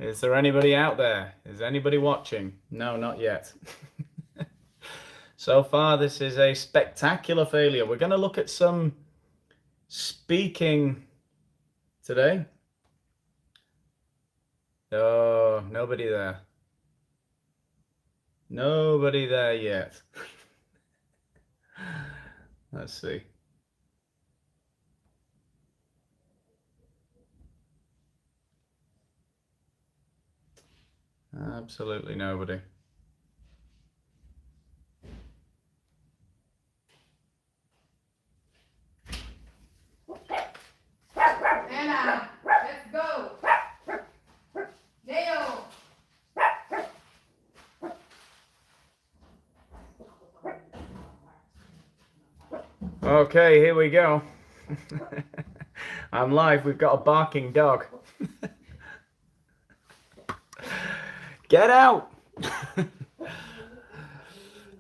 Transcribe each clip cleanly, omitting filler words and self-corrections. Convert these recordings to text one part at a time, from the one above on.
Is there anybody out there? Is anybody watching? No, not yet. So far, this is a spectacular failure. We're going to look at some speaking today. Oh, nobody there. Nobody there yet. Let's see. Absolutely nobody. Anna, let's go. Leo. Okay, here we go. I'm live. We've got a barking dog. Get out!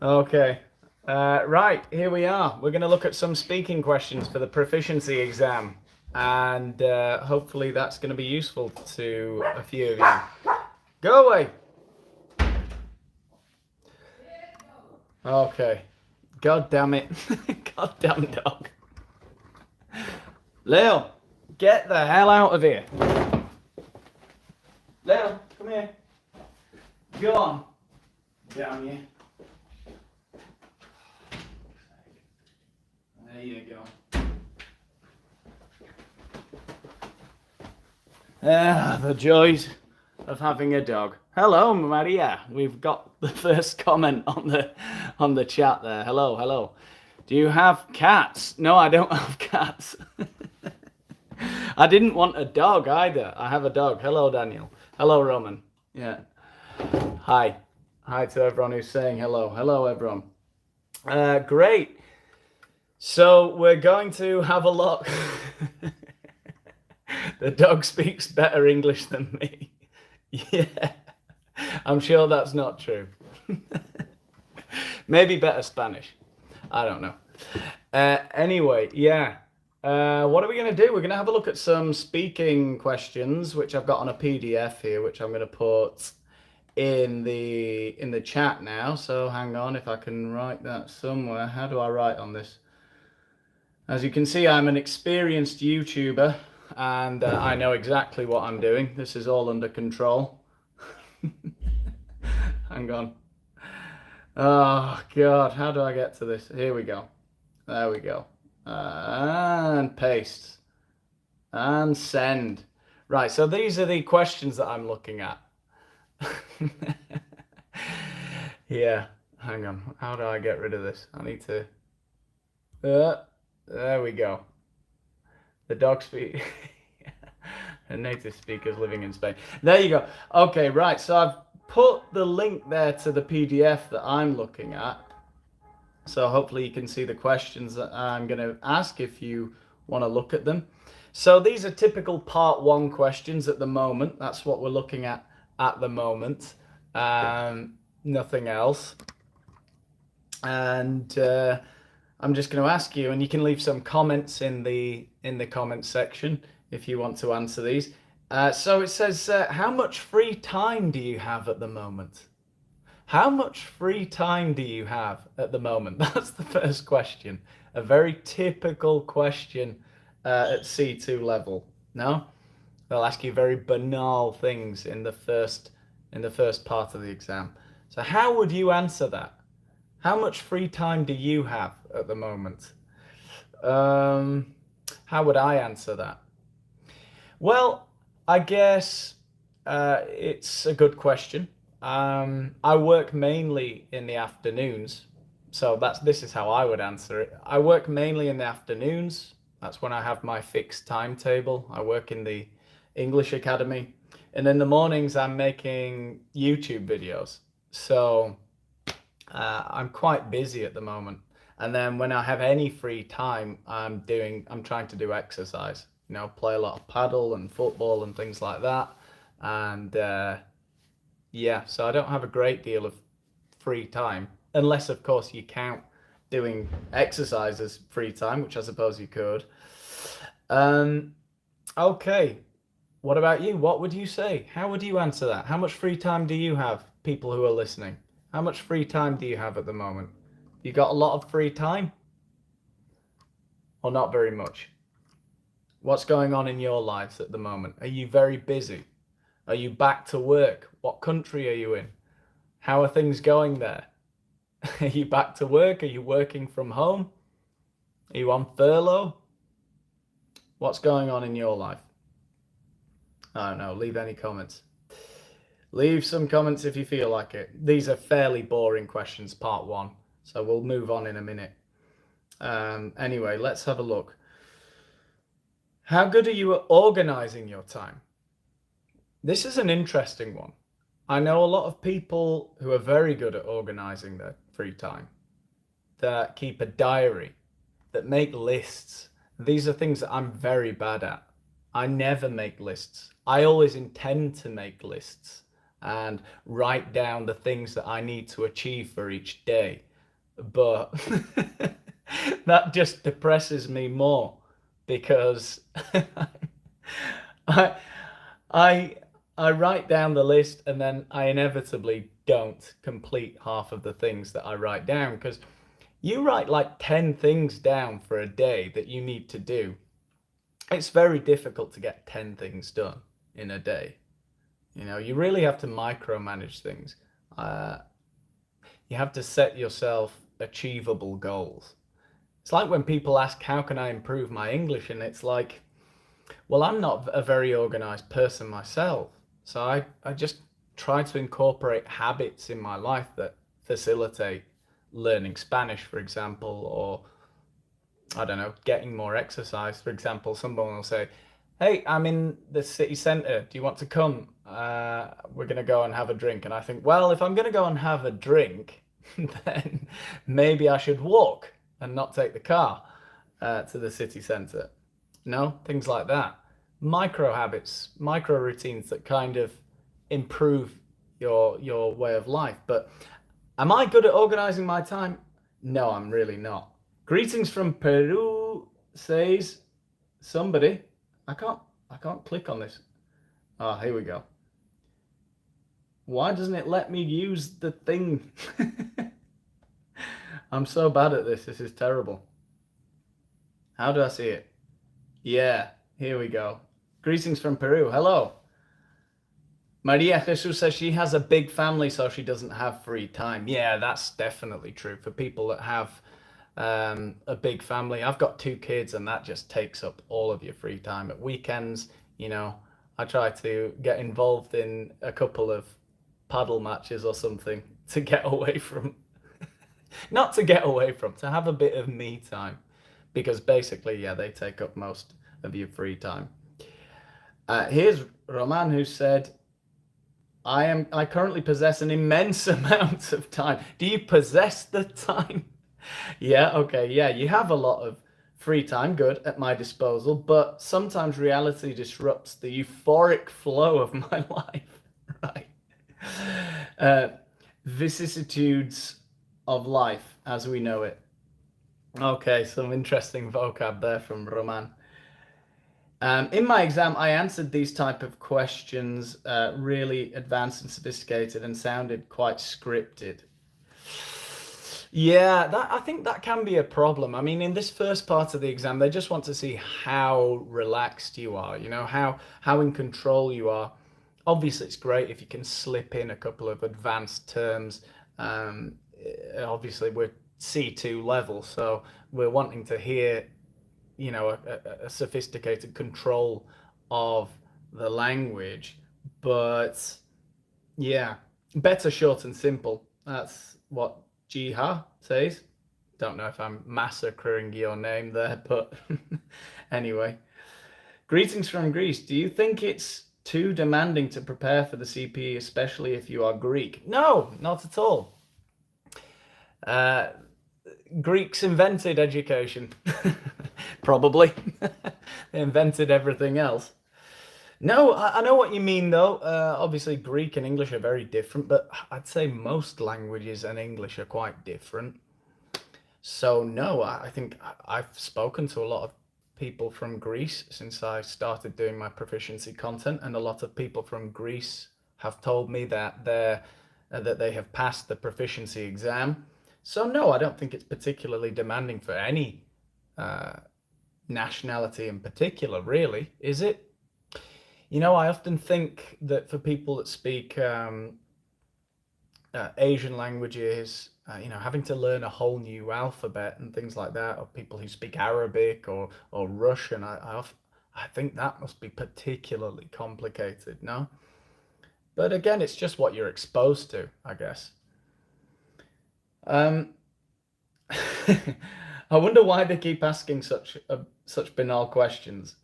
Okay. Right, here we are. We're going to look at some speaking questions for the proficiency exam. And hopefully that's going to be useful to a few of you. Go away! Okay. God damn it. God damn dog. Leo, get the hell out of here. Leo, come here. Go on. Damn you. There you go. The joys of having a dog. Hello, Maria. We've got the first comment on the chat there. Hello, hello. Do you have cats? No, I don't have cats. I didn't want a dog either. I have a dog. Hello, Daniel. Hello, Roman. Yeah. Hi. Hi to everyone who's saying hello. Hello, everyone. Great. So we're going to have a look. The dog speaks better English than me. Yeah. I'm sure that's not true. Maybe better Spanish. I don't know. Anyway, yeah. What are we going to do? We're going to have a look at some speaking questions, which I've got on a PDF here, which I'm going to put in the chat now. So hang on, if I can write that somewhere. How do I write on this? As you can see, I'm an experienced YouTuber, and I know exactly what I'm doing. This is all under control. Hang on. Oh, God. How do I get to this? Here we go. There we go. And paste. And send. Right, so these are the questions that I'm looking at. Yeah, hang on. How do I get rid of this? I need to... there we go. The dog speak... A native speakers living in Spain. There you go. Okay, right. So I've put the link there to the PDF that I'm looking at. So hopefully you can see the questions that I'm going to ask if you want to look at them. So these are typical part 1 questions at the moment. That's what we're looking at the moment. Nothing else. And I'm just going to ask you, and you can leave some comments in the comment section if you want to answer these. So it says, how much free time do you have at the moment? How much free time do you have at the moment? That's the first question. A very typical question at C2 level. No? They'll ask you very banal things in the first part of the exam. So how would you answer that? How much free time do you have at the moment? How would I answer that? Well, I guess it's a good question. I work mainly in the afternoons, so this is how I would answer it. I work mainly in the afternoons. That's when I have my fixed timetable. I work in the English Academy, and in the mornings I'm making YouTube videos. So I'm quite busy at the moment. And then when I have any free time, I'm trying to do exercise. You know, play a lot of paddle and football and things like that. And yeah, so I don't have a great deal of free time, unless of course you count doing exercise as free time, which I suppose you could. Okay, What about you? What would you say? How would you answer that? How much free time do you have, people who are listening? How much free time do you have at the moment? You got a lot of free time? Or not very much? What's going on in your lives at the moment? Are you very busy? Are you back to work? What country are you in? How are things going there? Are you back to work? Are you working from home? Are you on furlough? What's going on in your life? I don't know. Leave any comments. Leave some comments if you feel like it. These are fairly boring questions, part one. So we'll move on in a minute. Anyway, let's have a look. How good are you at organizing your time? This is an interesting one. I know a lot of people who are very good at organizing their free time, that keep a diary, that make lists. These are things that I'm very bad at. I never make lists. I always intend to make lists and write down the things that I need to achieve for each day. But that just depresses me more because I write down the list and then I inevitably don't complete half of the things that I write down, because you write like 10 things down for a day that you need to do. It's very difficult to get 10 things done in a day. You know, you really have to micromanage things. You have to set yourself achievable goals. It's like when people ask, how can I improve my English? And it's like, well, I'm not a very organized person myself. So I just try to incorporate habits in my life that facilitate learning Spanish, for example, or I don't know, getting more exercise. For example, someone will say, hey, I'm in the city centre. Do you want to come? We're going to go and have a drink. And I think, well, if I'm going to go and have a drink, then maybe I should walk and not take the car to the city centre. No, things like that. Micro habits, micro routines that kind of improve your way of life. But am I good at organizing my time? No, I'm really not. Greetings from Peru, says somebody. I can't click on this. Oh, here we go. Why doesn't it let me use the thing? I'm so bad at this. This is terrible. How do I see it? Yeah, here we go. Greetings from Peru. Hello. Maria Jesus says she has a big family, so she doesn't have free time. Yeah, that's definitely true. For people that have a big family, I've got 2 kids, and that just takes up all of your free time. At weekends, you know, I try to get involved in a couple of paddle matches or something to get away from, not to get away from, to have a bit of me time, because basically, yeah, they take up most of your free time. Here's Roman, who said, I currently possess an immense amount of time. Do you possess the time? Yeah, okay, yeah, you have a lot of free time, good, at my disposal, but sometimes reality disrupts the euphoric flow of my life, right? Vicissitudes of life as we know it. Okay, some interesting vocab there from Roman. In my exam, I answered these type of questions really advanced and sophisticated and sounded quite scripted. Yeah, I think that can be a problem. I mean, in this first part of the exam, they just want to see how relaxed you are, you know, how in control you are. Obviously, it's great if you can slip in a couple of advanced terms. Obviously, we're C2 level, so we're wanting to hear, you know, a sophisticated control of the language. But yeah, better short and simple. That's what Jiha says. Don't know if I'm massacring your name there, but anyway. Greetings from Greece. Do you think it's too demanding to prepare for the CPE, especially if you are Greek? No, not at all. Greeks invented education. Probably. They invented everything else. No, I know what you mean, though. Obviously, Greek and English are very different, but I'd say most languages and English are quite different. So, no, I think I've spoken to a lot of people from Greece since I started doing my proficiency content, and a lot of people from Greece have told me that they have passed the proficiency exam. So no, I don't think it's particularly demanding for any nationality in particular, really, is it? I often think that for people that speak Asian languages, having to learn a whole new alphabet and things like that, or people who speak Arabic or Russian, I think that must be particularly complicated, no? But again, it's just what you're exposed to, I guess. Um, I wonder why they keep asking such banal questions.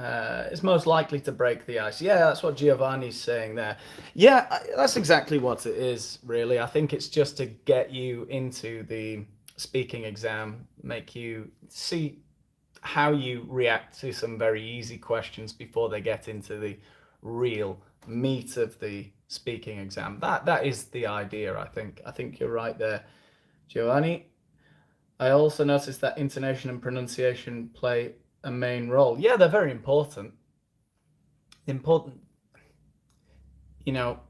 Is most likely to break the ice. Yeah, that's what Giovanni's saying there. Yeah, that's exactly what it is, really. I think it's just to get you into the speaking exam, make you see how you react to some very easy questions before they get into the real meat of the speaking exam. That is the idea, I think. I think you're right there, Giovanni. I also noticed that intonation and pronunciation play a main role. Yeah, they're very important. Important, you know,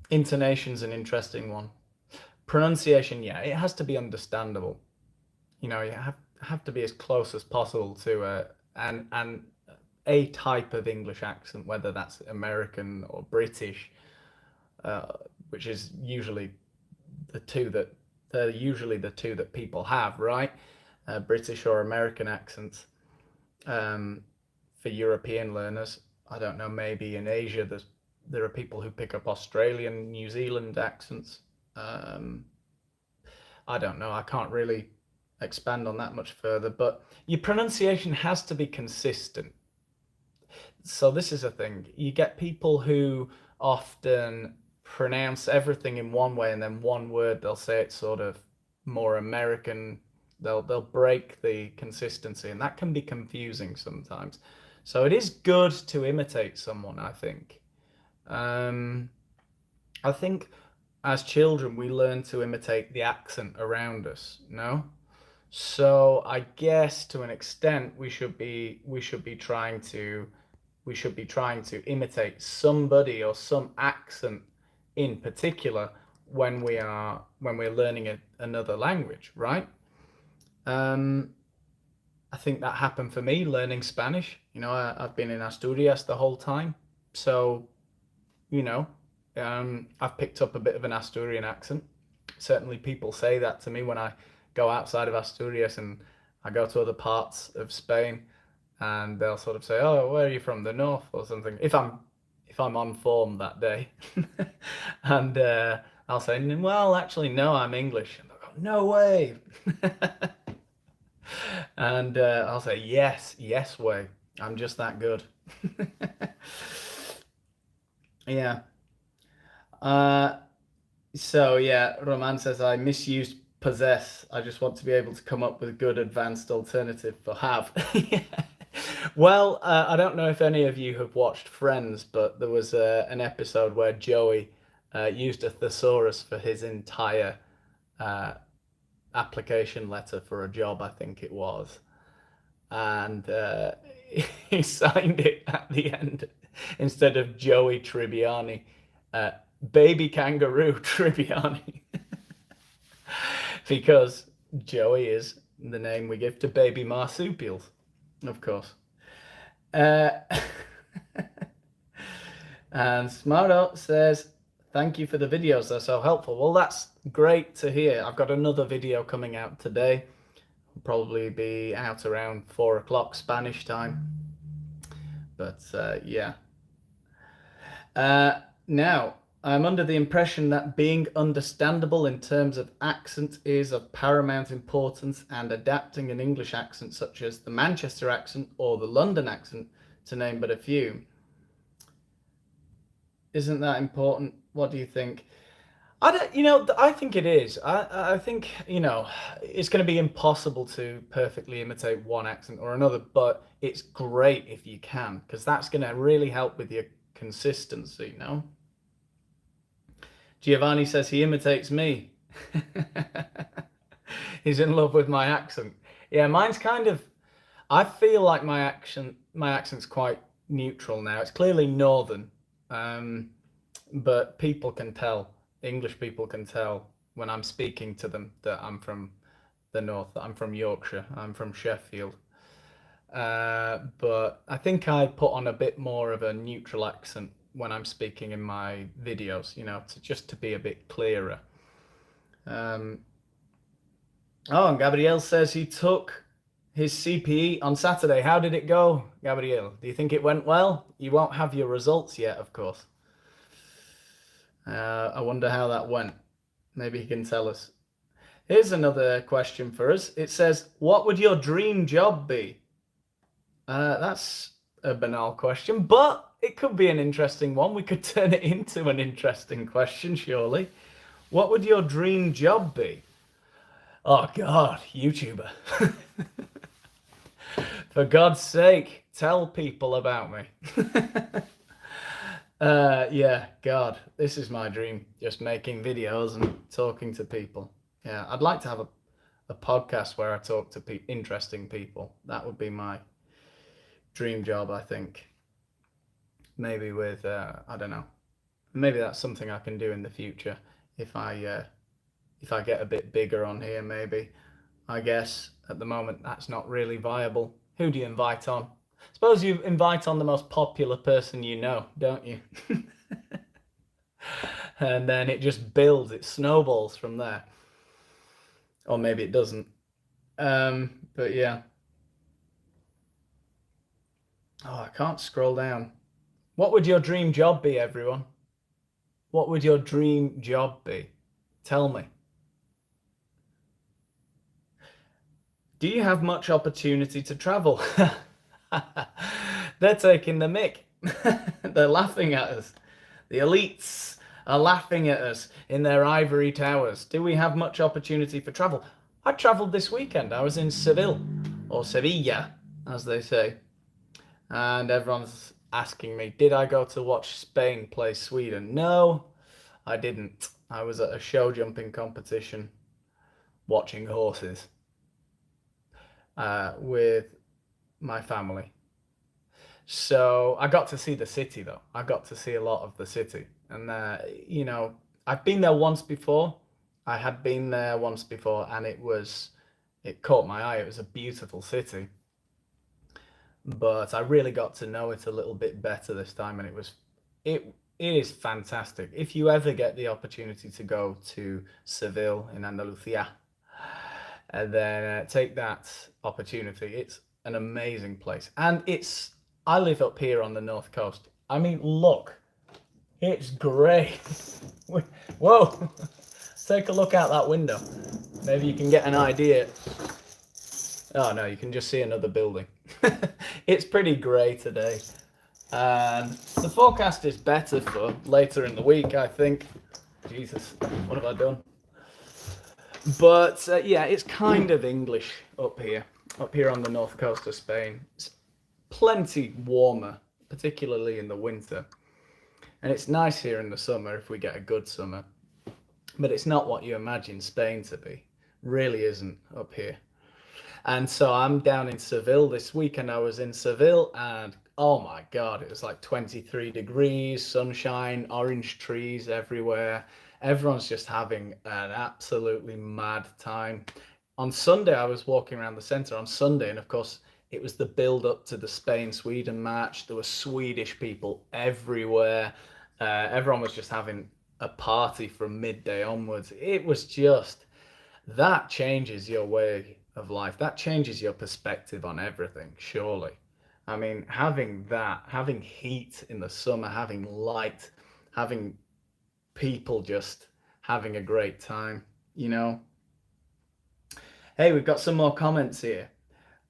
intonation's an interesting one. Pronunciation, yeah, it has to be understandable. You have to be as close as possible to a type of English accent, whether that's American or British, which is usually the two that they're usually the two that people have, right? British or American accents. For European learners, I don't know, maybe in Asia there are people who pick up Australian, New Zealand accents. I don't know, I can't really expand on that much further, but your pronunciation has to be consistent. So this is a thing. You get people who often pronounce everything in one way, and then one word they'll say it sort of more American. They'll break the consistency, and that can be confusing sometimes. So it is good to imitate someone, I think. I think as children we learn to imitate the accent around us, no? So I guess to an extent we should be trying to imitate somebody or some accent in particular when we're learning another language, right? I think that happened for me learning Spanish. I've been in Asturias the whole time, so you know, I've picked up a bit of an Asturian accent. Certainly, people say that to me when I go outside of Asturias and I go to other parts of Spain, and they'll sort of say, "Oh, where are you from? The north or something?" If I'm on form that day, and I'll say, "Well, actually, no, I'm English." And they'll go, "No way!" And I'll say, "Yes, yes, way. I'm just that good." Yeah. Uh, so yeah, Roman says I misused possess. I just want to be able to come up with a good advanced alternative for have. Yeah. Well, I don't know if any of you have watched Friends, but there was an episode where Joey used a thesaurus for his entire uh, application letter for a job, I think it was, and he signed it at the end instead of Joey Tribbiani, uh, Baby Kangaroo Tribbiani, because Joey is the name we give to baby marsupials, of course. Uh, and Smarto says, thank you for the videos, they're so helpful. Well, that's great to hear. I've got another video coming out today. Will probably be out around 4 o'clock Spanish time. But yeah. Now, I'm under the impression that being understandable in terms of accent is of paramount importance, and adapting an English accent such as the Manchester accent or the London accent, to name but a few. Isn't that important? What do you think? I think it is. I think, it's going to be impossible to perfectly imitate one accent or another, but it's great if you can, because that's going to really help with your consistency, no? Giovanni says he imitates me. He's in love with my accent. Yeah, mine's kind of. I feel like my accent's quite neutral now. It's clearly northern, but people can tell. English people can tell when I'm speaking to them that I'm from the north. That I'm from Yorkshire. I'm from Sheffield. But I think I put on a bit more of a neutral accent when I'm speaking in my videos, just to be a bit clearer. Oh, and Gabriel says he took his CPE on Saturday. How did it go, Gabriel? Do you think it went well? You won't have your results yet, of course. I wonder how that went. Maybe he can tell us. Here's another question for us. It says, what would your dream job be? That's a banal question, but it could be an interesting one. We could turn it into an interesting question, surely. What would your dream job be? Oh, God, YouTuber. For God's sake, tell people about me. Yeah, God, this is my dream. Just making videos and talking to people. Yeah, I'd like to have a podcast where I talk to interesting people. That would be my dream job, I think. Maybe with I don't know. Maybe that's something I can do in the future if I get a bit bigger on here. Maybe. I guess at the moment that's not really viable. Who do you invite on? Suppose you invite on the most popular person you know, don't you? And then it just builds, it snowballs from there. Or maybe it doesn't. But yeah. Oh, I can't scroll down. What would your dream job be, everyone? What would your dream job be? Tell me. Do you have much opportunity to travel? They're taking the mick. They're laughing at us. The elites are laughing at us in their ivory towers. Do we have much opportunity for travel? I travelled this weekend. I was in Seville, or Sevilla, as they say. And everyone's asking me, did I go to watch Spain play Sweden? No, I didn't. I was at a show jumping competition watching horses with my family. So I got to see the city, though. I got to see a lot of the city. And, I've been there once before. I had been there once before, and it caught my eye. It was a beautiful city. But I really got to know it a little bit better this time, and it is fantastic. If you ever get the opportunity to go to Seville in Andalusia, and then take that opportunity, it's an amazing place. And I live up here on the north coast. I mean, look, it's great. Whoa, take a look out that window. Maybe you can get an idea. Oh no, you can just see another building. It's pretty grey today. And the forecast is better for later in the week, I think. Jesus, what have I done? But yeah, it's kind of English up here on the north coast of Spain. It's plenty warmer, particularly in the winter. And it's nice here in the summer if we get a good summer. But it's not what you imagine Spain to be. Really isn't up here. And so I'm down in Seville this week, and I was in Seville, and oh my God, it was like 23 degrees, sunshine, orange trees everywhere. Everyone's just having an absolutely mad time. On Sunday, I was walking around the centre on Sunday, and of course, it was the build up to the Spain-Sweden match. There were Swedish people everywhere. Everyone was just having a party from midday onwards. It was just, that changes your way of life. That changes your perspective on everything, surely. I mean, having that, having heat in the summer, having light, having people just having a great time, Hey, we've got some more comments here.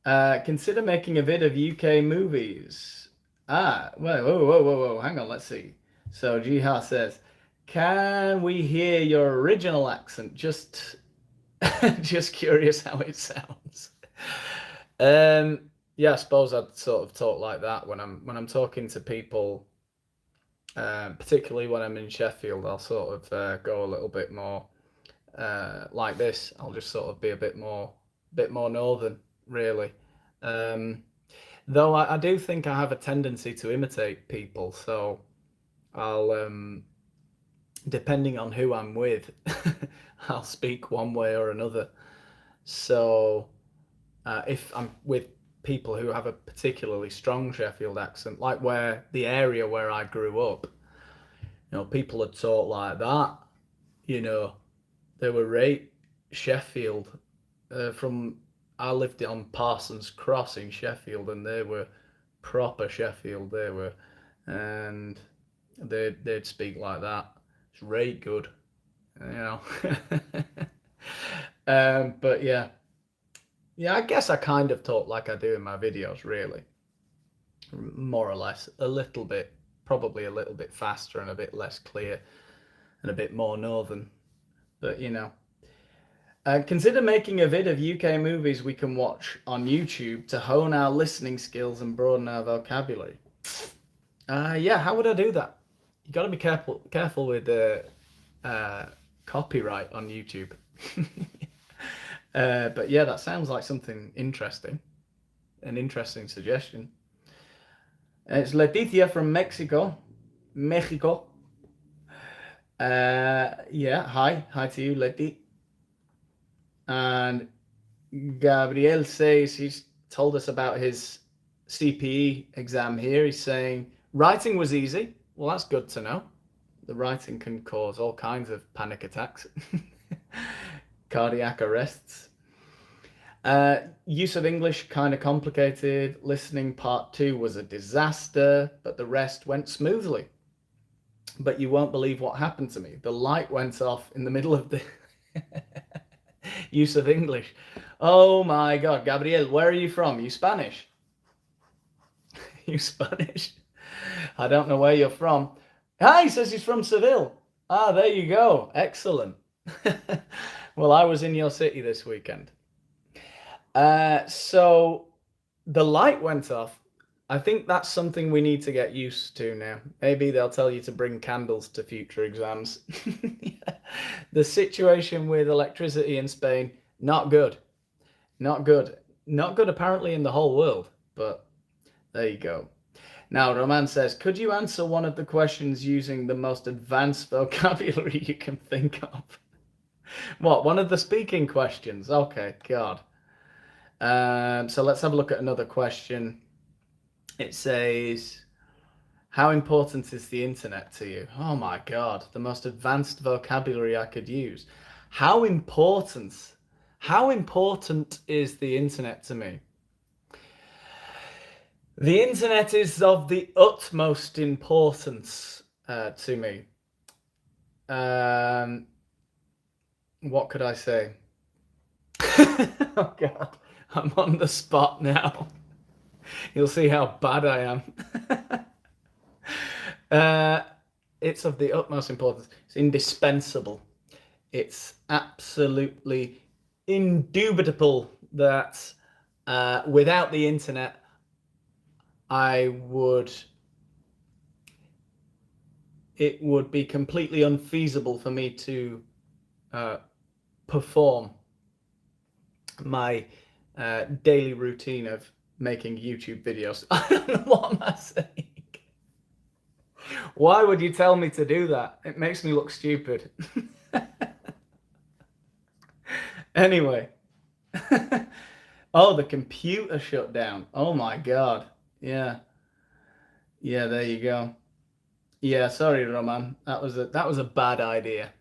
Consider making a vid of UK movies. Whoa, hang on, let's see. So Jiha says, can we hear your original accent? Just curious how it sounds. Yeah, I suppose I'd sort of talk like that when I'm talking to people, particularly when I'm in Sheffield. I'll sort of go a little bit more like this, I'll just sort of be a bit more northern, really. Though I do think I have a tendency to imitate people, so I'll, depending on who I'm with, I'll speak one way or another. So if I'm with people who have a particularly strong Sheffield accent, like where the area where I grew up, people had talked like that. They were right Sheffield. I lived on Parsons Cross in Sheffield, and they were proper Sheffield. They were, and they'd speak like that. It's right good, but yeah, I guess I kind of talk like I do in my videos, really, more or less. A little bit, probably a little bit faster and a bit less clear, and a bit more northern. But consider making a vid of UK movies we can watch on YouTube to hone our listening skills and broaden our vocabulary. Yeah, how would I do that? You got to be careful with copyright on YouTube. But yeah, that sounds like something interesting. An interesting suggestion. It's Leticia from Mexico. Yeah, hi to you, Leti. And Gabriel says he's told us about his CPE exam here. He's saying writing was easy. Well, that's good to know. The writing can cause all kinds of panic attacks, cardiac arrests. Use of English kind of complicated. Listening part 2 was a disaster, but the rest went smoothly. But you won't believe what happened to me. The light went off in the middle of the use of English. Oh my God, Gabriel, where are you from? You Spanish? You Spanish? I don't know where you're from. He says he's from Seville. There you go. Excellent. Well, I was in your city this weekend. So the light went off. I think that's something we need to get used to now. Maybe they'll tell you to bring candles to future exams. The situation with electricity in Spain, not good. Not good. Not good apparently in the whole world, but there you go. Now, Roman says, could you answer one of the questions using the most advanced vocabulary you can think of? What, one of the speaking questions? Okay, God. So let's have a look at another question. It says, how important is the internet to you? Oh my God, the most advanced vocabulary I could use. How important is the internet to me? The internet is of the utmost importance to me. What could I say? Oh God, I'm on the spot now. You'll see how bad I am. It's of the utmost importance. It's indispensable. It's absolutely indubitable that without the internet, it would be completely unfeasible for me to perform my daily routine of making YouTube videos. I don't know what am I saying. Why would you tell me to do that? It makes me look stupid. Anyway. Oh, the computer shut down. Oh my God. Yeah. Yeah, there you go. Yeah, sorry, Roman. That was a bad idea.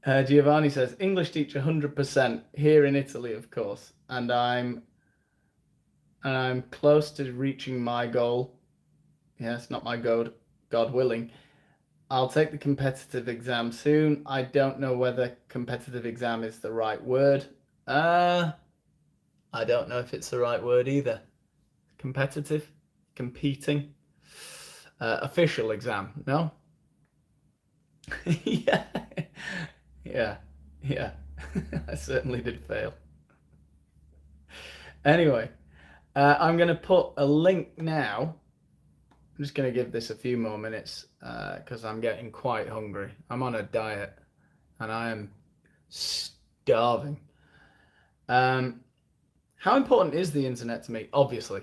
Giovanni says, English teacher 100% here in Italy, of course. And I'm close to reaching my goal. Yes, not my goal, God willing. I'll take the competitive exam soon. I don't know whether competitive exam is the right word. I don't know if it's the right word either. Competitive, competing, official exam, no? Yeah. I certainly did fail. Anyway, I'm going to put a link now I'm just going to give this a few more minutes because I'm getting quite hungry. I'm on a diet and I am starving. How important is the internet to me? Obviously,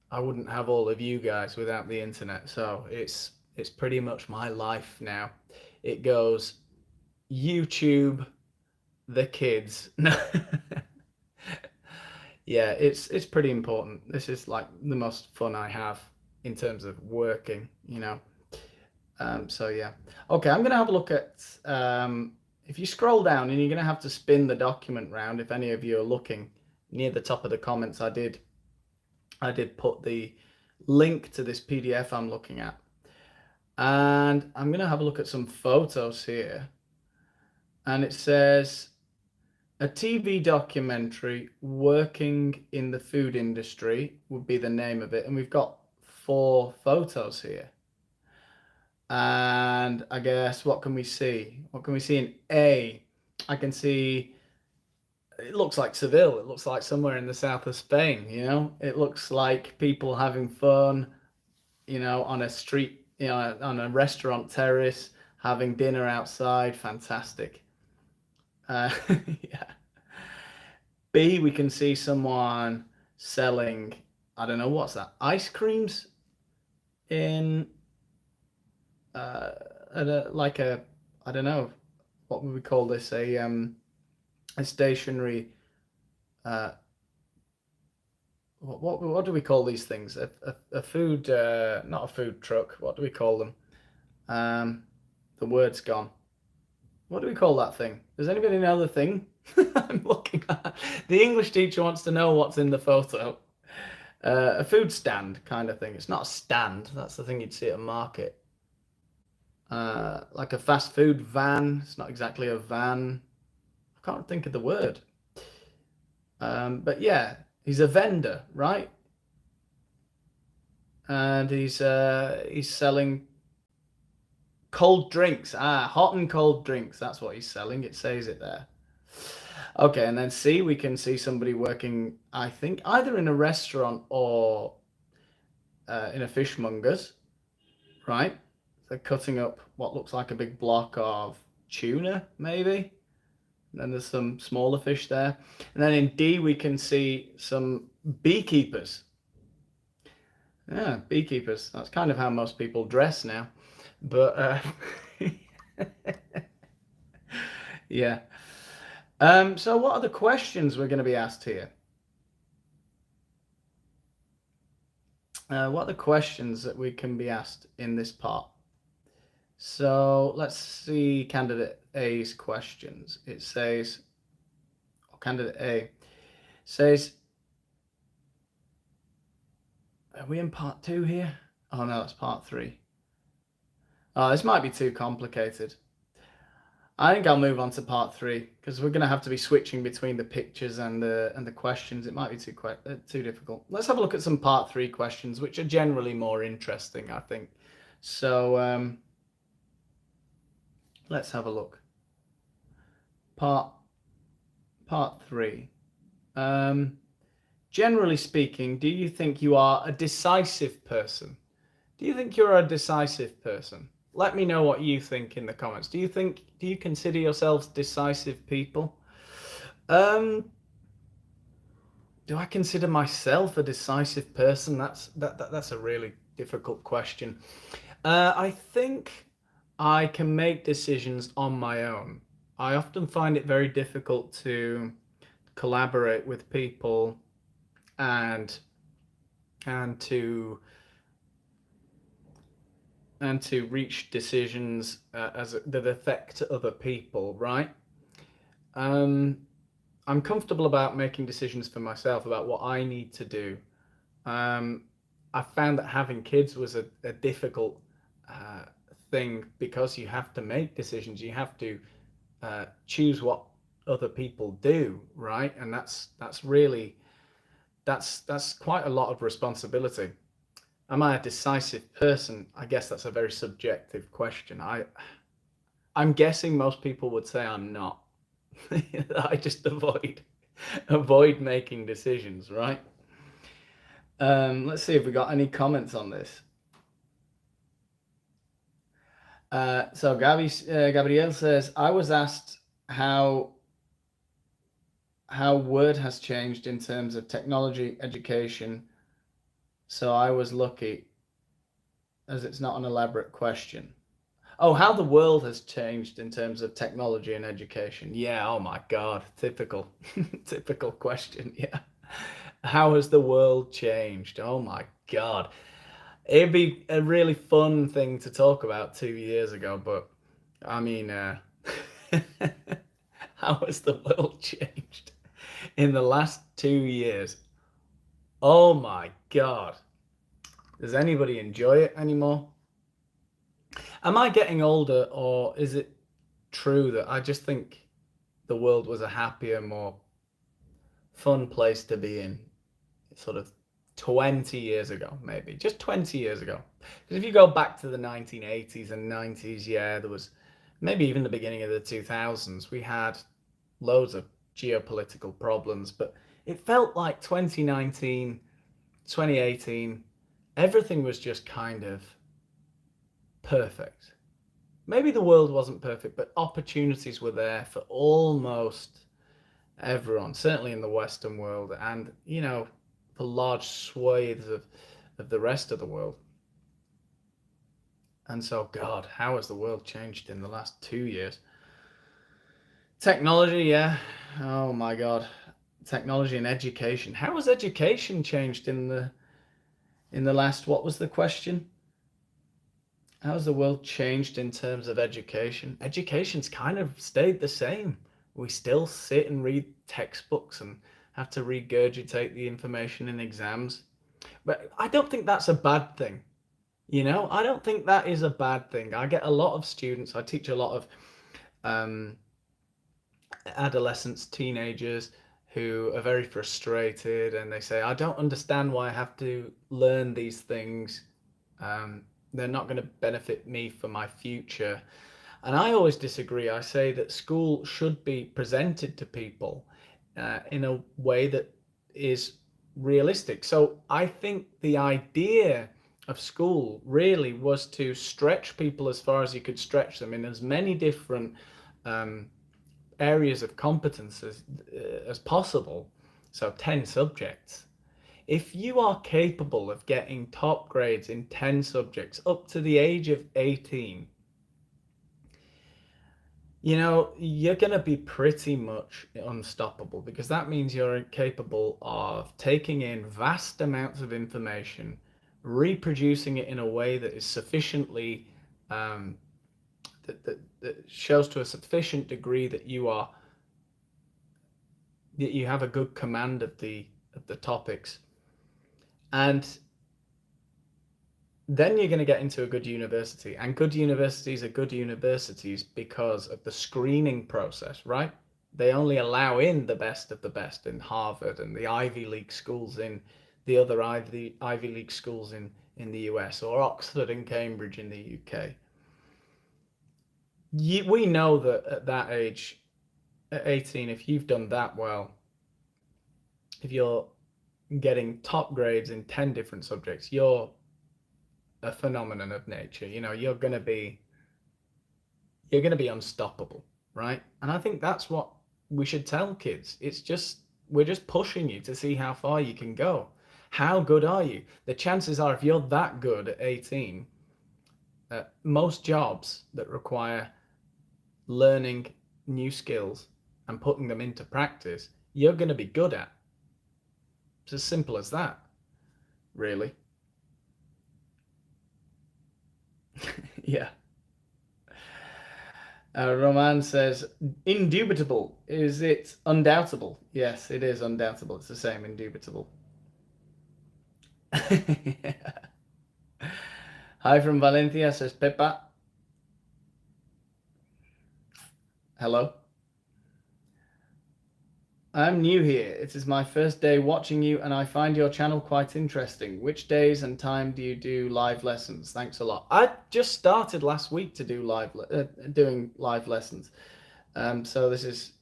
I wouldn't have all of you guys without the internet. So it's pretty much my life now. It goes YouTube, the kids. Yeah, it's pretty important. This is like the most fun I have in terms of working, you know. So yeah. Okay, I'm gonna have a look at if you scroll down and you're gonna have to spin the document round if any of you are looking near the top of the comments. I did put the link to this PDF I'm looking at. And I'm gonna have a look at some photos here. And it says a TV documentary working in the food industry would be the name of it. And we've got 4 photos here. And I guess, what can we see? What can we see in A? I can see, it looks like Seville. It looks like somewhere in the south of Spain, you know? It looks like people having fun, you know, on a street, you know, on a restaurant terrace, having dinner outside. Fantastic. Yeah. B, we can see someone selling, I don't know, what's that? Ice creams in like a, I don't know, what would we call this? A stationary, what do we call these things? A food, not a food truck. What do we call them? The word's gone. What do we call that thing? Does anybody know the thing I'm looking at? The English teacher wants to know what's in the photo. A food stand kind of thing. It's not a stand. That's the thing you'd see at a market. Like a fast food van. It's not exactly a van. I can't think of the word. But yeah, he's a vendor, right? And he's selling cold drinks. Hot and cold drinks. That's what he's selling. It says it there. Okay, and then C, we can see somebody working, I think, either in a restaurant or in a fishmonger's, right? They're cutting up what looks like a big block of tuna, maybe. And then there's some smaller fish there. And then in D, we can see some beekeepers. Yeah, beekeepers. That's kind of how most people dress now. But yeah. So what are the questions we're going to be asked here? What are the questions that we can be asked in this part? So let's see candidate A's questions. It says, or candidate A says, are we in part 2 here? Oh no, that's part 3. Oh, this might be too complicated. I think I'll move on to part 3 because we're going to have to be switching between the pictures and the questions. It might be too difficult. Let's have a look at some part 3 questions, which are generally more interesting, I think. So let's have a look. Part 3. Generally speaking, do you think you are a decisive person? Do you think you're a decisive person? Let me know what you think in the comments. Do you consider yourselves decisive people? Do I consider myself a decisive person? That's a really difficult question. I think I can make decisions on my own. I often find it very difficult to collaborate with people and to reach decisions that affect other people, right? I'm comfortable about making decisions for myself about what I need to do. I found that having kids was a difficult thing because you have to make decisions. You have to choose what other people do, right? And that's quite a lot of responsibility. Am I a decisive person? I guess that's a very subjective question. I'm guessing most people would say I'm not. I just avoid making decisions, right? Let's see if we got any comments on this. So Gabrielle says, I was asked how word has changed in terms of technology, education. So I was lucky, as it's not an elaborate question. Oh, how the world has changed in terms of technology and education. Yeah, oh my God, typical, typical question. Yeah. How has the world changed? Oh my God. It'd be a really fun thing to talk about 2 years ago, but I mean, how has the world changed in the last 2 years? Oh my God. Does anybody enjoy it anymore? Am I getting older, or is it true that I just think the world was a happier, more fun place to be in sort of 20 years ago, maybe just 20 years ago? Because if you go back to the 1980s and 90s, yeah, there was maybe even the beginning of the 2000s, we had loads of geopolitical problems, but it felt like 2019, 2018, everything was just kind of perfect. Maybe the world wasn't perfect, but opportunities were there for almost everyone, certainly in the Western world, and for large swathes of the rest of the world. And so, God, how has the world changed in the last 2 years? Technology, yeah. Oh my God. Technology and education. How has education changed in the last, what was the question? How has the world changed in terms of education? Education's kind of stayed the same. We still sit and read textbooks and have to regurgitate the information in exams. But I don't think that's a bad thing. I don't think that is a bad thing. I get a lot of students, I teach a lot of adolescents, teenagers who are very frustrated, and they say, I don't understand why I have to learn these things. They're not going to benefit me for my future. And I always disagree. I say that school should be presented to people in a way that is realistic. So I think the idea of school really was to stretch people as far as you could stretch them in as many different areas of competence as possible. So 10 subjects. If you are capable of getting top grades in 10 subjects up to the age of 18, you're going to be pretty much unstoppable, because that means you're capable of taking in vast amounts of information, reproducing it in a way that is sufficiently, that shows to a sufficient degree that you have a good command of the topics. And then you're going to get into a good university, and good universities are good universities because of the screening process, right? They only allow in the best of the best in Harvard and the Ivy League schools in the other Ivy League schools in the US, or Oxford and Cambridge in the UK. We know that at that age, at 18, if you've done that well, if you're getting top grades in 10 different subjects, you're a phenomenon of nature. You're going to be unstoppable, right? And I think that's what we should tell kids. We're just pushing you to see how far you can go. How good are you? The chances are, if you're that good at 18, most jobs that require learning new skills and putting them into practice, you're going to be good at. It's as simple as that, really. Yeah. Roman says, indubitable. Is it undoubtable? Yes, it is undoubtable. It's the same, indubitable. Hi from Valencia, says Pepa. Hello. I'm new here. It is my first day watching you, and I find your channel quite interesting. Which days and time do you do live lessons? Thanks a lot. I just started last week to do doing live lessons. So this is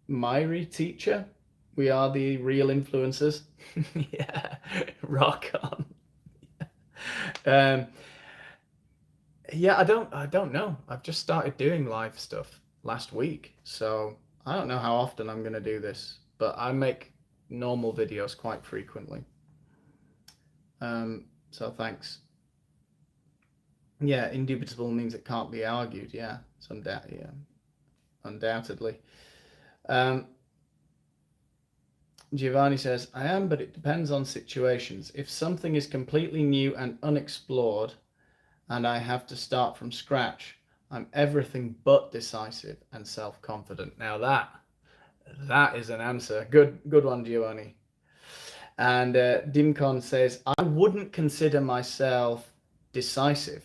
Myri teacher. We are the real influencers. Yeah, rock on. Yeah, I don't know. I've just started doing live stuff last week, so I don't know how often I'm gonna do this, but I make normal videos quite frequently. So thanks. Yeah, indubitable means it can't be argued. Yeah, yeah, undoubtedly. Um, Giovanni says, I am, but it depends on situations. If something is completely new and unexplored, and I have to start from scratch, I'm everything but decisive and self-confident. Now that is an answer. Good one, Giovanni. And Dimcon says, I wouldn't consider myself decisive.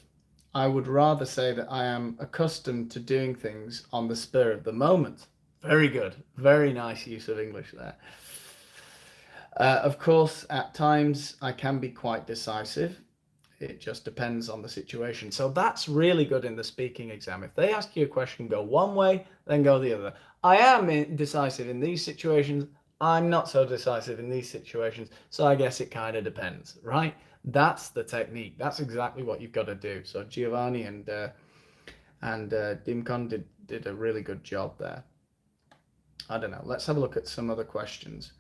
I would rather say that I am accustomed to doing things on the spur of the moment. Very good. Very nice use of English there. Of course, at times I can be quite decisive. It just depends on the situation. So that's really good in the speaking exam. If they ask you a question, go one way, then go the other. I am decisive in these situations. I'm not so decisive in these situations. So I guess it kind of depends, right? That's the technique. That's exactly what you've got to do. So Giovanni and Dimkon did a really good job there. I don't know. Let's have a look at some other questions.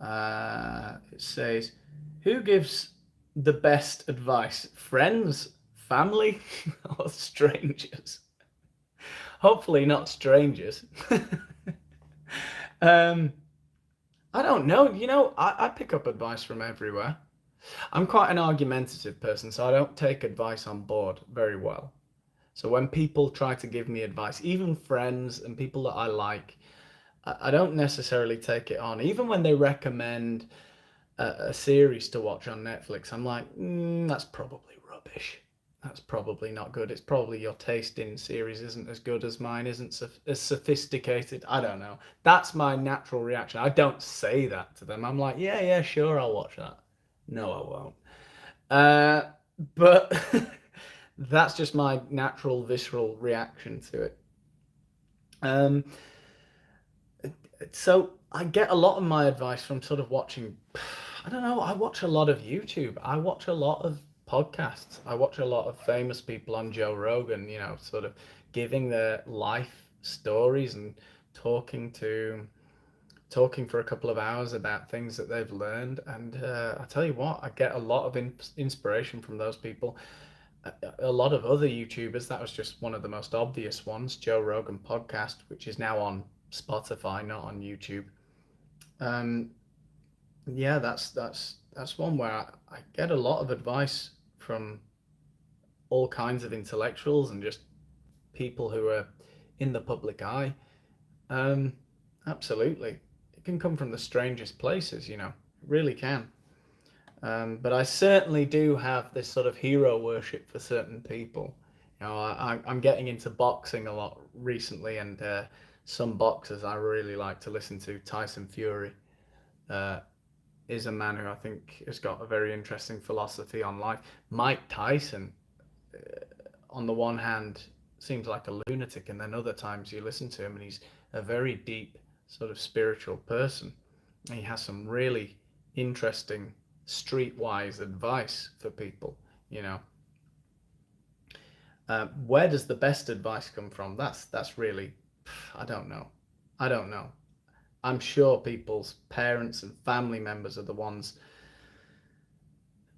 It says, who gives the best advice? Friends, family, or strangers? Hopefully not strangers. um, I don't know. I pick up advice from everywhere. I'm quite an argumentative person, so I don't take advice on board very well. So when people try to give me advice, even friends and people that I like, I don't necessarily take it on. Even when they recommend a series to watch on Netflix, I'm like, that's probably rubbish. That's probably not good. It's probably your taste in series isn't as good as mine, isn't as sophisticated. I don't know. That's my natural reaction. I don't say that to them. I'm like, yeah, sure, I'll watch that. No, I won't. But that's just my natural, visceral reaction to it. Um, so I get a lot of my advice from sort of watching. I don't know. I watch a lot of YouTube. I watch a lot of podcasts. I watch a lot of famous people on Joe Rogan, sort of giving their life stories and talking to talking for a couple of hours about things that they've learned. And I tell you what, I get a lot of inspiration from those people. A lot of other YouTubers, that was just one of the most obvious ones, Joe Rogan podcast, which is now on Spotify, not on YouTube. Um, yeah, that's one where I get a lot of advice from all kinds of intellectuals and just people who are in the public eye. Um, Absolutely, it can come from the strangest places, it really can. But I certainly do have this sort of hero worship for certain people. I'm getting into boxing a lot recently, and some boxers I really like to listen to. Tyson Fury uh, is a man who I think has got a very interesting philosophy on life. Mike Tyson, on the one hand, seems like a lunatic, and then other times you listen to him and he's a very deep, sort of spiritual person. And he has some really interesting streetwise advice for people, you know. Where does the best advice come from? That's really, I don't know. I don't know. I'm sure people's parents and family members are the ones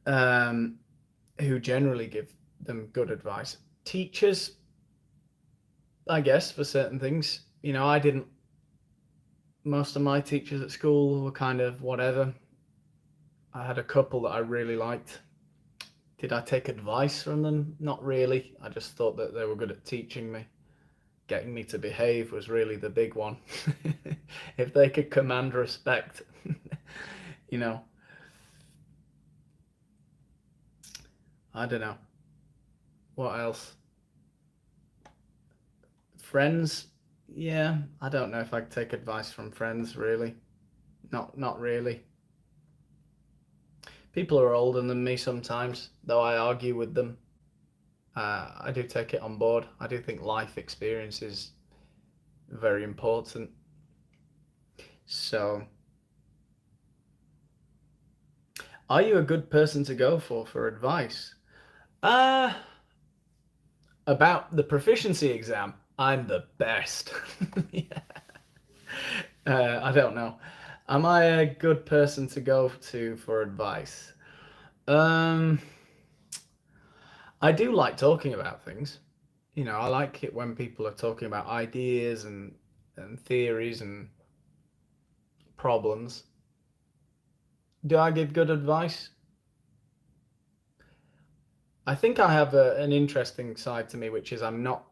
um, who generally give them good advice. Teachers, I guess, for certain things. I didn't. Most of my teachers at school were kind of whatever. I had a couple that I really liked. Did I take advice from them? Not really. I just thought that they were good at teaching me. Getting me to behave was really the big one. If they could command respect, you know, I don't know. What else? Friends? Yeah, I don't know if I could take advice from friends, really. Not really. People are older than me sometimes, though I argue with them. I do take it on board. I do think life experience is very important. So, are you a good person to go for advice? Uh, About the proficiency exam, I'm the best. Yeah. I don't know. Am I a good person to go to for advice? Um, I do like talking about things. You know, I like it when people are talking about ideas and theories and problems. Do I give good advice? I think I have an interesting side to me, which is I'm not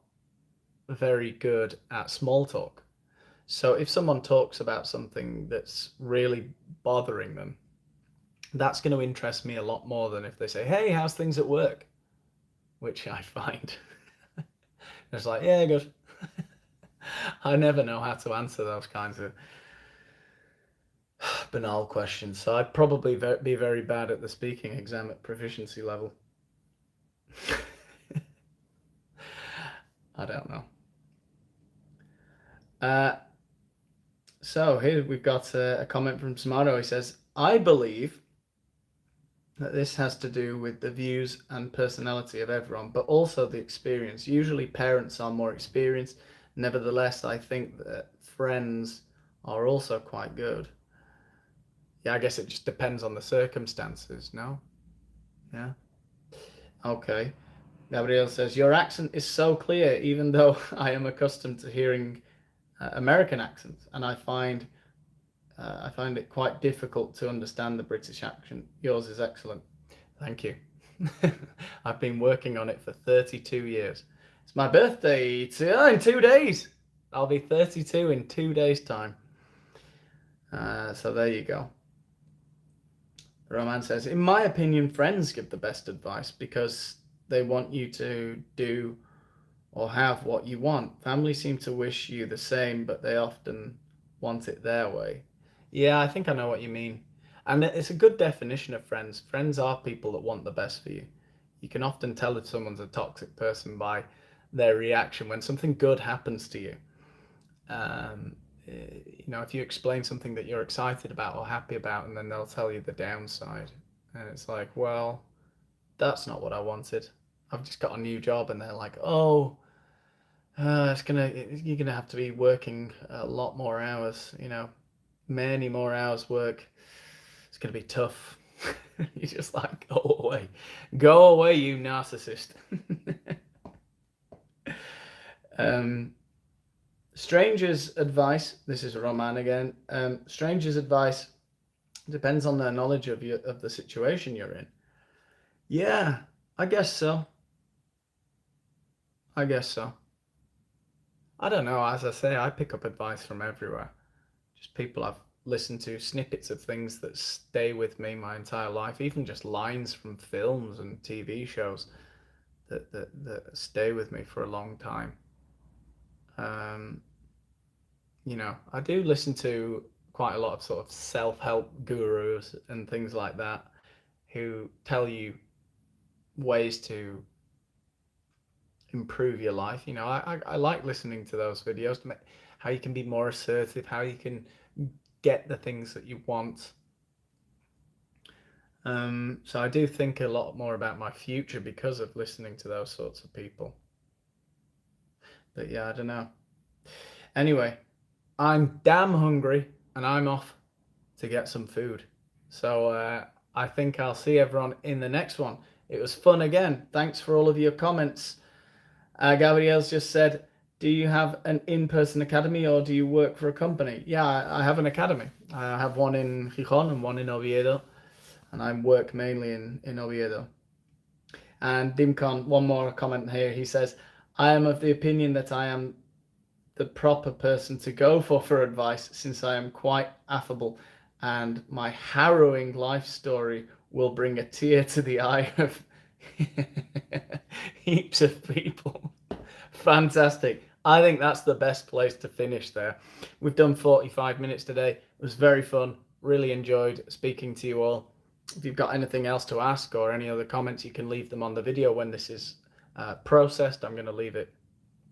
very good at small talk. So if someone talks about something that's really bothering them, that's going to interest me a lot more than if they say, "Hey, how's things at work?" Which I find it's like, yeah, good. I never know how to answer those kinds of banal questions. So I'd probably be very bad at the speaking exam at proficiency level. I don't know. Uh, so here we've got a comment from Samaro. He says, I believe that this has to do with the views and personality of everyone, but also the experience. Usually parents are more experienced. Nevertheless, I think that friends are also quite good. Yeah, I guess it just depends on the circumstances, no? Yeah. Okay. Gabriel says, your accent is so clear, even though I am accustomed to hearing American accents, and I find it quite difficult to understand the British accent. Yours is excellent. Thank you. I've been working on it for 32 years. It's my birthday in 2 days. I'll be 32 in 2 days' time. So there you go. Roman says, in my opinion, friends give the best advice because they want you to do or have what you want. Family seem to wish you the same, but they often want it their way. Yeah, I think I know what you mean. And it's a good definition of friends. Friends are people that want the best for you. You can often tell if someone's a toxic person by their reaction when something good happens to you. You know, if you explain something that you're excited about or happy about, and then they'll tell you the downside, and it's like, well, that's not what I wanted. I've just got a new job, and they're like, oh, you're gonna have to be working a lot more hours. You know, many more hours work. It's gonna be tough. You're just like, go away, you narcissist. Strangers' advice. This is Roman again. Strangers' advice depends on their knowledge of the situation you're in. Yeah, I guess so. I guess so. I don't know. As I say, I pick up advice from everywhere. Just people I've listened to, snippets of things that stay with me my entire life, even just lines from films and TV shows that stay with me for a long time. You know, I do listen to quite a lot of sort of self-help gurus and things like that who tell you ways to improve your life. You know, I like listening to those videos to make how you can be more assertive, how you can get the things that you want. So I do think a lot more about my future because of listening to those sorts of people. But yeah, I don't know. Anyway, I'm damn hungry and I'm off to get some food. So I think I'll see everyone in the next one. It was fun again. Thanks for all of your comments. Gabriel's just said, do you have an in-person academy or do you work for a company? Yeah, I have an academy. I have one in Gijón and one in Oviedo, and I work mainly in Oviedo. And Dimcon, one more comment here. He says, I am of the opinion that I am the proper person to go for advice since I am quite affable and my harrowing life story will bring a tear to the eye of heaps of people. Fantastic. I think that's the best place to finish there. We've done 45 minutes today. It was very fun. Really enjoyed speaking to you all. If you've got anything else to ask or any other comments, you can leave them on the video when this is processed. I'm going to leave it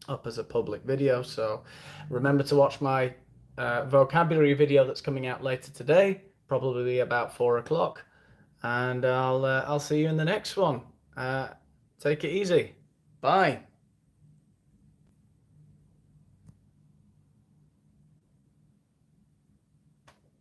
up as a public video. So remember to watch my vocabulary video that's coming out later today, probably about 4 o'clock. And I'll see you in the next one. Take it easy. Bye.